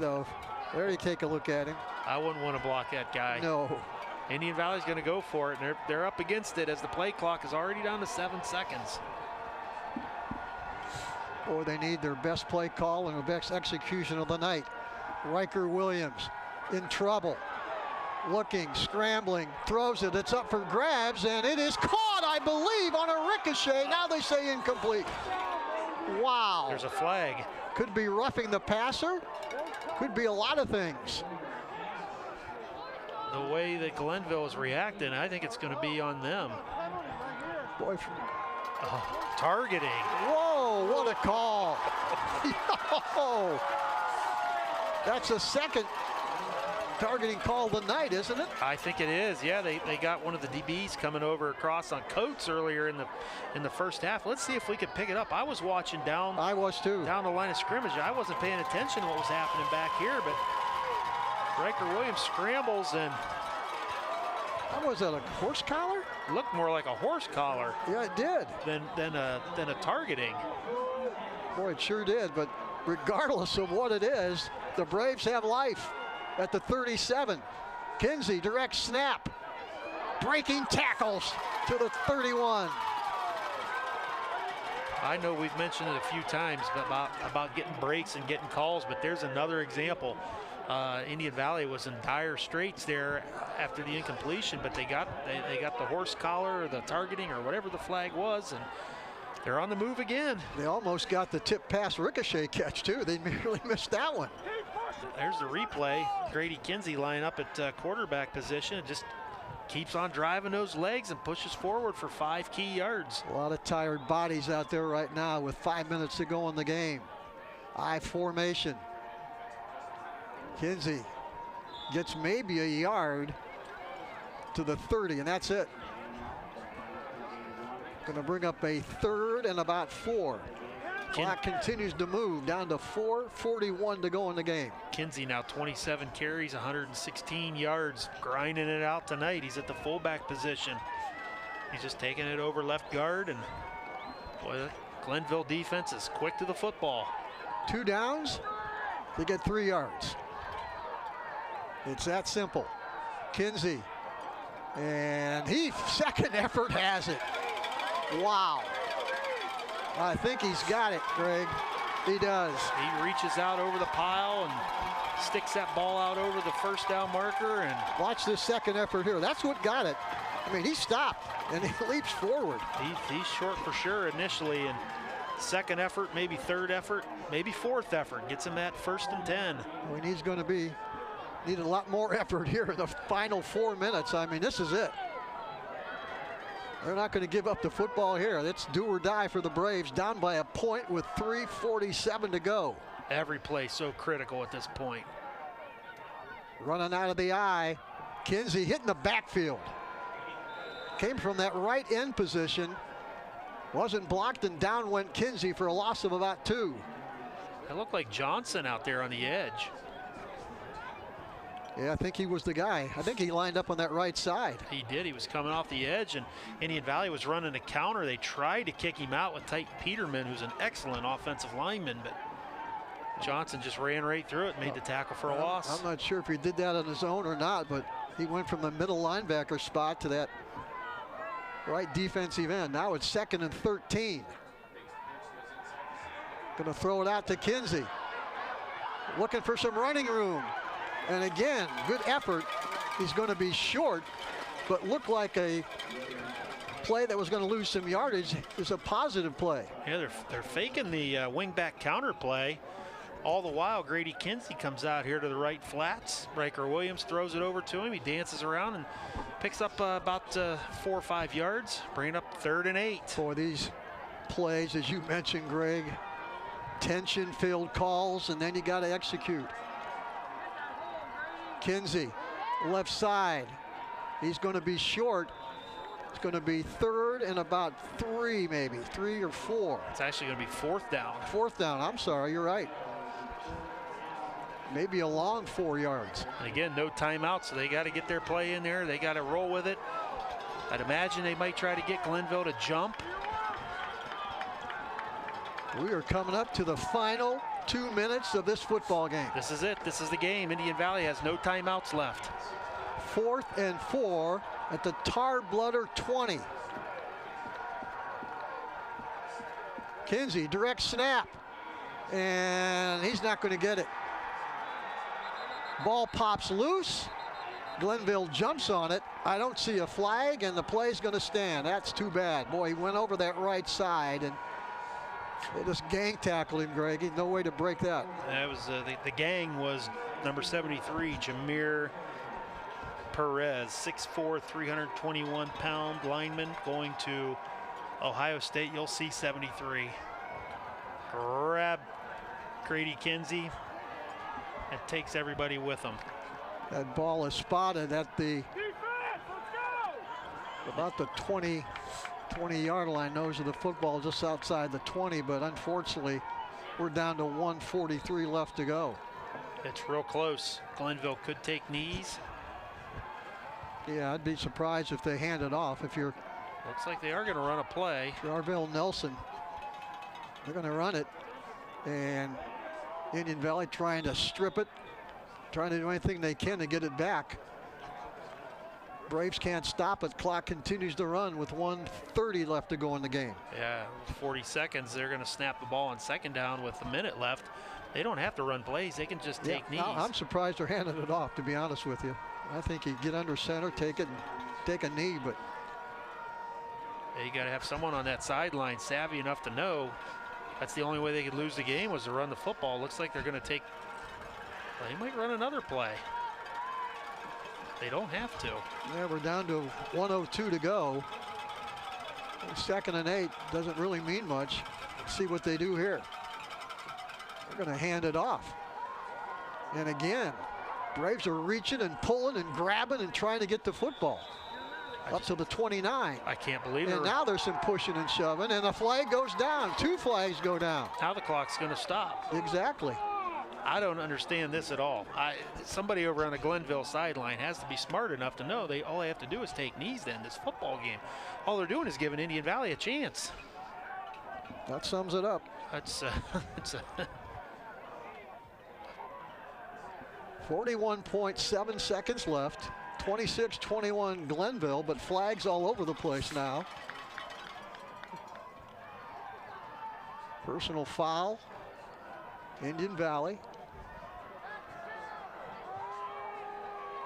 Though, there you take a look at him. I wouldn't want to block that guy. No. Indian Valley's going to go for it, and they're up against it as the play clock is already down to 7 seconds. Or they need their best play call and the best execution of the night. Riker Williams in trouble. Looking, scrambling, throws it. It's up for grabs, and it is caught, I believe, on a ricochet. Now they say incomplete. Wow. There's a flag. Could be roughing the passer. Could be a lot of things. The way that Glenville is reacting, I think it's going to be on them. Boy, Targeting. whoa, what a call. That's a second targeting call of the night, isn't it? I think it is. Yeah, they got one of the DBs coming over across on Coates earlier in the first half. Let's see if we can pick it up. I was watching down. I was too. Down the line of scrimmage. I wasn't paying attention to what was happening back here, but Riker Williams scrambles and. What was that, a horse collar? Looked more like a horse collar. Yeah, it did. Than a targeting. Boy, it sure did. But regardless of what it is, the Braves have life. At the 37, Kinsey direct snap, breaking tackles to the 31. I know we've mentioned it a few times about getting breaks and getting calls, but there's another example. Indian Valley was in dire straits there after the incompletion, but they got the horse collar or the targeting or whatever the flag was, and they're on the move again. They almost got the tip pass ricochet catch too. They merely missed that one. There's the replay. Grady Kinsey lining up at quarterback position and just keeps on driving those legs and pushes forward for 5 key yards. A lot of tired bodies out there right now with 5 minutes to go in the game. I formation. Kinsey gets maybe a yard to the 30, and that's it. Going to bring up a 3rd and about 4. Clock continues to move down to 4:41 to go in the game. Kinsey now 27 carries, 116 yards, grinding it out tonight. He's at the fullback position. He's just taking it over left guard, and boy, the Glenville defense is quick to the football. 2 downs, they get 3 yards. It's that simple. Kinsey, and he, second effort, has it. Wow. I think he's got it, Greg. He does. He reaches out over the pile and sticks that ball out over the first down marker. And watch this second effort here. That's what got it. I mean, he stopped and he leaps forward. He's short for sure initially, and second effort, maybe third effort, maybe fourth effort gets him at 1st and 10. I mean, he's going to be needing a lot more effort here in the final 4 minutes. I mean, this is it. They're not going to give up the football here. It's do or die for the Braves, down by a point with 3:47 to go. Every play so critical at this point. Running out of the eye, Kinsey hitting the backfield. Came from that right end position, wasn't blocked, and down went Kinsey for a loss of about 2. It looked like Johnson out there on the edge. Yeah, I think he was the guy. I think he lined up on that right side. He did. He was coming off the edge, and Indian Valley was running a counter. They tried to kick him out with Tyke Peterman, who's an excellent offensive lineman, but Johnson just ran right through it and made the tackle for a loss. I'm not sure if he did that on his own or not, but he went from the middle linebacker spot to that right defensive end. Now it's 2nd and 13. Going to throw it out to Kinsey. Looking for some running room. And again, good effort. He's going to be short, but looked like a play that was going to lose some yardage. Is a positive play. Yeah, they're faking the wingback counter play. All the while, Grady Kinsey comes out here to the right flats. Riker Williams throws it over to him. He dances around and picks up about 4 or 5 yards, bringing up 3rd and 8. For these plays, as you mentioned, Greg, tension-filled calls, and then you got to execute. Kinsey, left side. He's going to be short. It's going to be 3rd and about 3, maybe 3 or 4. It's actually going to be 4th down. 4th down. I'm sorry, you're right. Maybe a long 4 yards. And again, no timeout, so they got to get their play in there. They got to roll with it. I'd imagine they might try to get Glenville to jump. We are coming up to the final 2 minutes of this football game. This is it. This is the game. Indian Valley has no timeouts left. 4th and 4 at the Tarblooders 20. Kinsey, direct snap. And he's not going to get it. Ball pops loose. Glenville jumps on it. I don't see a flag, and the play's going to stand. That's too bad. Boy, he went over that right side, and they just gang tackled him, Greg. No way to break that. That was the gang was number 73, Jameer Perez, 6'4", 321-pound lineman going to Ohio State. You'll see 73. Grab Grady Kinsey and takes everybody with him. That ball is spotted at the about the 20-yard line. Nose of the football just outside the 20, but unfortunately we're down to 1:43 left to go. It's real close. Glenville could take knees. Yeah, I'd be surprised if they hand it off. If you're Looks like they are going to run a play. Jarvell Nelson, they're going to run it, and Indian Valley trying to strip it, trying to do anything they can to get it back. Braves can't stop it. Clock continues to run with 1:30 left to go in the game. Yeah, 40 seconds. They're going to snap the ball on second down with a minute left. They don't have to run plays. They can just take knees. I'm surprised they're handing it off, to be honest with you. I think you get under center, take it, and take a knee, but yeah, you got to have someone on that sideline savvy enough to know that's the only way they could lose the game was to run the football. Looks like they're going to take. Well, they might run another play. They don't have to. Yeah, we're down to 1:02 to go. 2nd and 8 doesn't really mean much. Let's see what they do here. They're going to hand it off. And again, Braves are reaching and pulling and grabbing and trying to get the football. Up to the 29. I can't believe it. And now there's some pushing and shoving, and the flag goes down. 2 flags go down. Now the clock's going to stop. Exactly. I don't understand this at all. Somebody over on the Glenville sideline has to be smart enough to know all they have to do is take knees then, this football game. All they're doing is giving Indian Valley a chance. That sums it up. That's 41.7 seconds left. 26-21 Glenville, but flags all over the place now. Personal foul. Indian Valley.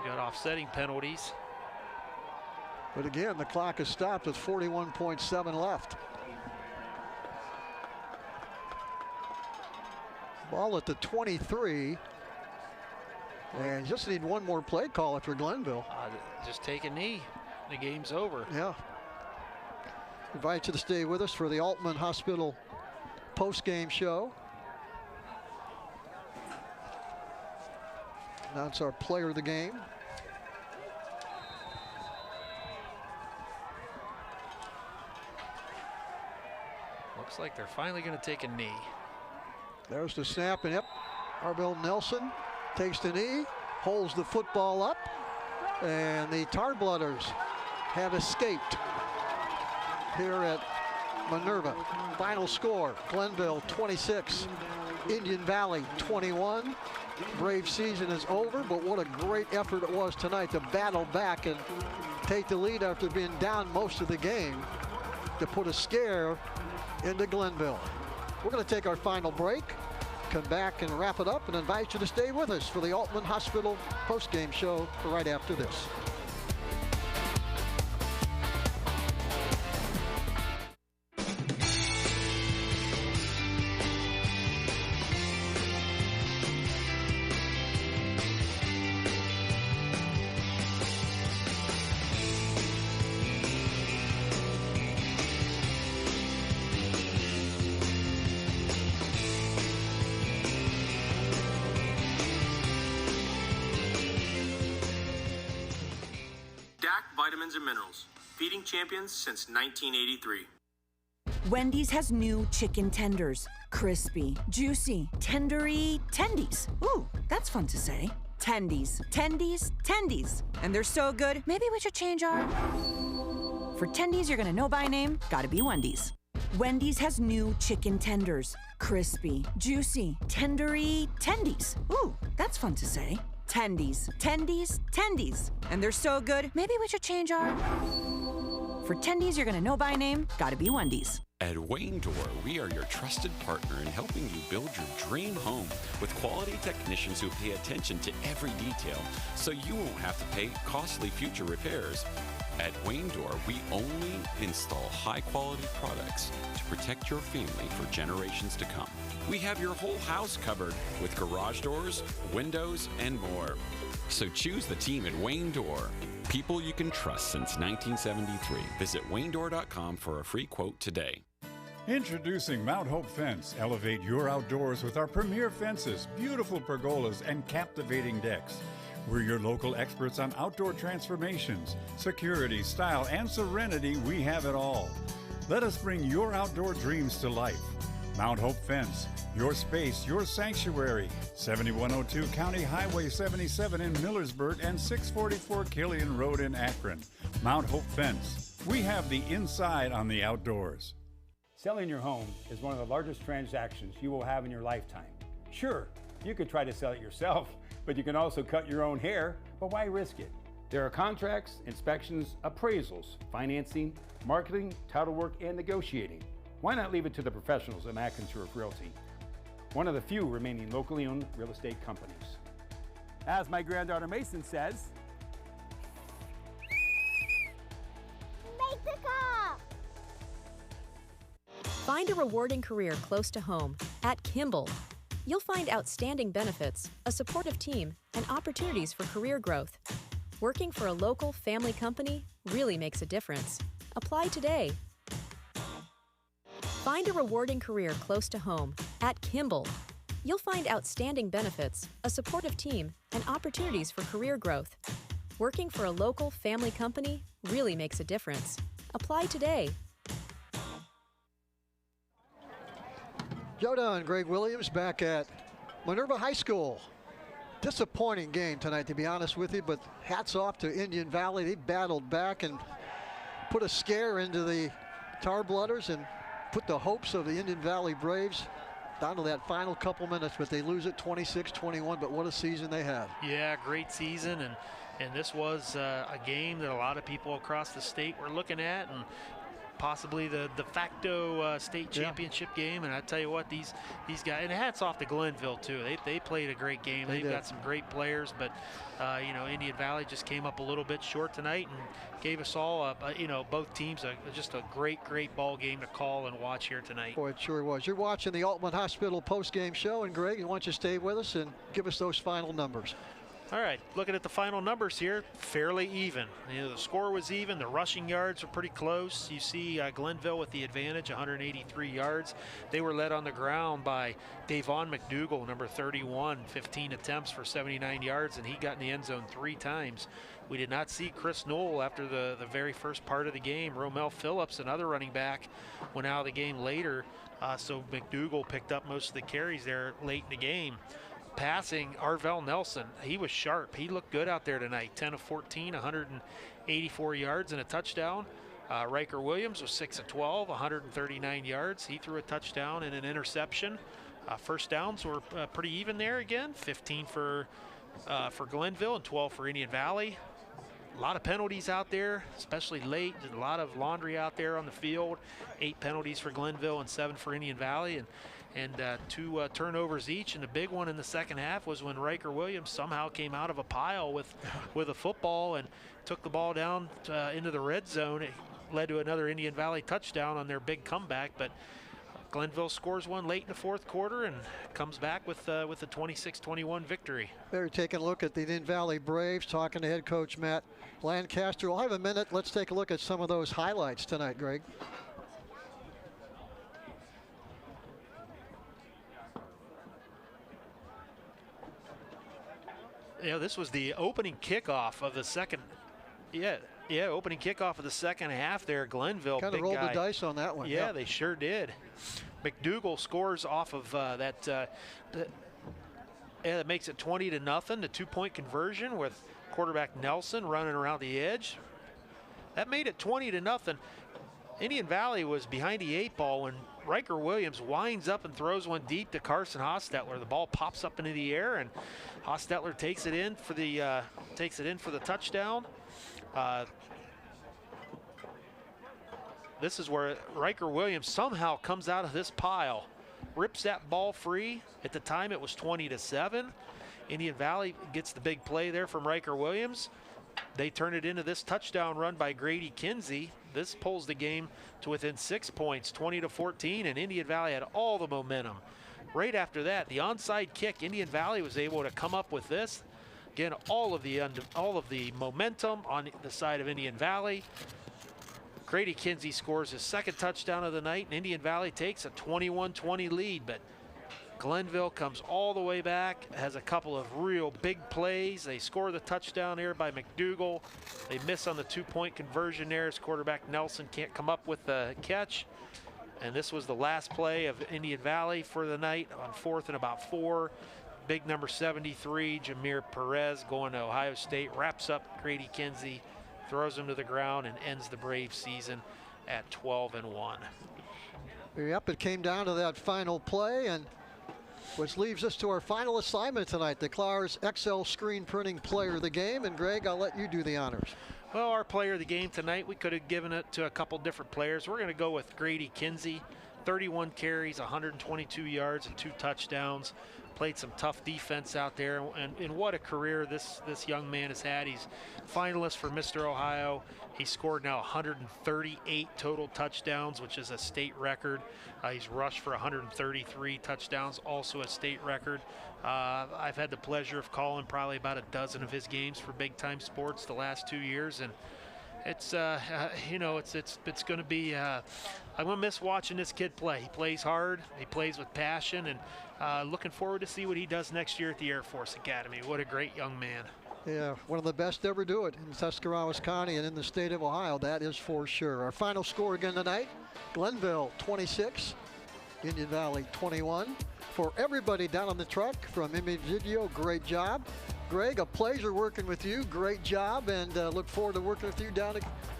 You got offsetting penalties. But again, the clock is stopped with 41.7 left. Ball at the 23. And just need one more play call after Glenville. Just take a knee. The game's over. Yeah. Invite you to stay with us for the Altman Hospital post-game show. That's our player of the game. Looks like they're finally going to take a knee. There's the snap, and yep, Jarvell Nelson takes the knee, holds the football up, and the Tarblooders have escaped here at Minerva. Final score, Glenville 26, Indian Valley 21. Brave season is over, but what a great effort it was tonight to battle back and take the lead after being down most of the game to put a scare into Glenville. We're going to take our final break, come back and wrap it up, and invite you to stay with us for the Altman Hospital post-game show right after this. Vitamins and minerals, feeding champions since 1983. Wendy's has new chicken tenders. Crispy, juicy, tendery tendies. Ooh, that's fun to say. Tendies, tendies, tendies. And they're so good, maybe we should change our... For tendies you're gonna know by name, gotta be Wendy's. Wendy's has new chicken tenders. Crispy, juicy, tendery, tendies. Ooh, that's fun to say. Tendies, tendies, tendies. And they're so good, maybe we should change our... For tendies you're gonna know by name, gotta be Wendy's. At Wayne Door, we are your trusted partner in helping you build your dream home with quality technicians who pay attention to every detail so you won't have to pay costly future repairs. At Wayne Door, we only install high-quality products to protect your family for generations to come. We have your whole house covered with garage doors, windows, and more. So choose the team at Wayne Door. People you can trust since 1973. Visit waynedoor.com for a free quote today. Introducing Mount Hope Fence. Elevate your outdoors with our premier fences, beautiful pergolas, and captivating decks. We're your local experts on outdoor transformations, security, style, and serenity. We have it all. Let us bring your outdoor dreams to life. Mount Hope Fence, your space, your sanctuary. 7102 County Highway 77 in Millersburg and 644 Killian Road in Akron. Mount Hope Fence. We have the inside on the outdoors. Selling your home is one of the largest transactions you will have in your lifetime. Sure, you could try to sell it yourself, but you can also cut your own hair, but why risk it? There are contracts, inspections, appraisals, financing, marketing, title work, and negotiating. Why not leave it to the professionals at Atkins Roof Realty, one of the few remaining locally owned real estate companies? As my granddaughter Mason says, make the call! Find a rewarding career close to home at Kimball. You'll find outstanding benefits, a supportive team, and opportunities for career growth. Working for a local family company really makes a difference. Apply today. Find a rewarding career close to home at Kimball. You'll find outstanding benefits, a supportive team, and opportunities for career growth. Working for a local family company really makes a difference. Apply today. Joe Dunn, Greg Williams back at Minerva High School. Disappointing game tonight, to be honest with you, but hats off to Indian Valley. They battled back and put a scare into the Tarblooders and put the hopes of the Indian Valley Braves down to that final couple minutes, but they lose it 26-21, but what a season they had. Yeah, great season, and this was a game that a lot of people across the state were looking at, and possibly the de facto state championship game. And I tell you what, these guys, and hats off to Glenville too. They played a great game. They've got some great players, but you know, Indian Valley just came up a little bit short tonight and gave us all, you know, both teams just a great ball game to call and watch here tonight. Boy, it sure was. You're watching the Altman Hospital post-game show, and Greg, why don't you stay with us and give us those final numbers. All right, looking at the final numbers here, fairly even. You know, the score was even. The rushing yards were pretty close. You see Glenville with the advantage, 183 yards. They were led on the ground by Davon McDougal, number 31, 15 attempts for 79 yards, and he got in the end zone 3 times. We did not see Chris Knoll after the very first part of the game. Romel Phillips, another running back, went out of the game later, so McDougal picked up most of the carries there late in the game. Passing, Arvell Nelson, he was sharp. He looked good out there tonight. 10 of 14, 184 yards and a touchdown. Riker Williams was 6 of 12, 139 yards. He threw a touchdown and an interception. First downs were pretty even there again. 15 for Glenville and 12 for Indian Valley. A lot of penalties out there, especially late. There's a lot of laundry out there on the field. 8 penalties for Glenville and 7 for Indian Valley. And 2 turnovers each, and the big one in the second half was when Riker Williams somehow came out of a pile with a football and took the ball down into the red zone. It led to another Indian Valley touchdown on their big comeback, but Glenville scores one late in the fourth quarter and comes back with a 26-21 victory. They're taking a look at the Indian Valley Braves, talking to head coach Matt Lancaster. We'll have a minute. Let's take a look at some of those highlights tonight, Greg. You know, this was the opening kickoff of the second. Yeah, opening kickoff of the second half there. Glenville, kind of rolled the dice on that one. Yeah, they sure did. McDougal scores off of that. That makes it 20-0. The 2-point conversion with quarterback Nelson running around the edge. That made it 20-0. Indian Valley was behind the 8 ball when Riker Williams winds up and throws one deep to Carson Hostetler. The ball pops up into the air, and Hostetler takes it in for the touchdown. This is where Riker Williams somehow comes out of this pile, rips that ball free. At the time, it was 20-7. Indian Valley gets the big play there from Riker Williams. They turn it into this touchdown run by Grady Kinsey. This pulls the game to within 6 points, 20-14, and Indian Valley had all the momentum. Right after that, the onside kick, Indian Valley was able to come up with this. Again, all of the momentum on the side of Indian Valley. Grady Kinsey scores his second touchdown of the night, and Indian Valley takes a 21-20 lead, but Glenville comes all the way back, has a couple of real big plays. They score the touchdown here by McDougal. They miss on the 2-point conversion there as quarterback Nelson can't come up with the catch. And this was the last play of Indian Valley for the night on 4th and about 4. Big number 73, Jameer Perez, going to Ohio State, wraps up Grady Kinsey, throws him to the ground, and ends the Brave season at 12-1. Yep, it came down to that final play, and which leaves us to our final assignment tonight, the Clars XL Screen Printing Player of the Game. And Greg, I'll let you do the honors. Well, our player of the game tonight, we could have given it to a couple different players. We're going to go with Grady Kinsey, 31 carries, 122 yards, and 2 touchdowns. Played some tough defense out there, and what a career this young man has had. He's finalist for Mr. Ohio. He scored now 138 total touchdowns, which is a state record. He's rushed for 133 touchdowns, also a state record. I've had the pleasure of calling probably about a dozen of his games for Big Time Sports the last 2 years, and it's it's going to be I'm going to miss watching this kid play. He plays hard, he plays with passion, and looking forward to see what he does next year at the Air Force Academy. What a great young man. Yeah, one of the best to ever do it in Tuscarawas County and in the state of Ohio, that is for sure. Our final score again tonight, Glenville 26, Indian Valley 21. For everybody down on the truck from Image Video, great job. Greg, a pleasure working with you. Great job, and look forward to working with you down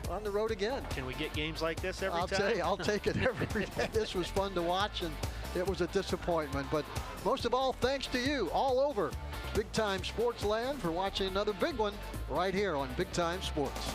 on the road again. Can we get games like this every time? I'll tell you, I'll take it every day. This was fun to watch, and it was a disappointment. But most of all, thanks to you all over Big Time Sports Land for watching another big one right here on Big Time Sports.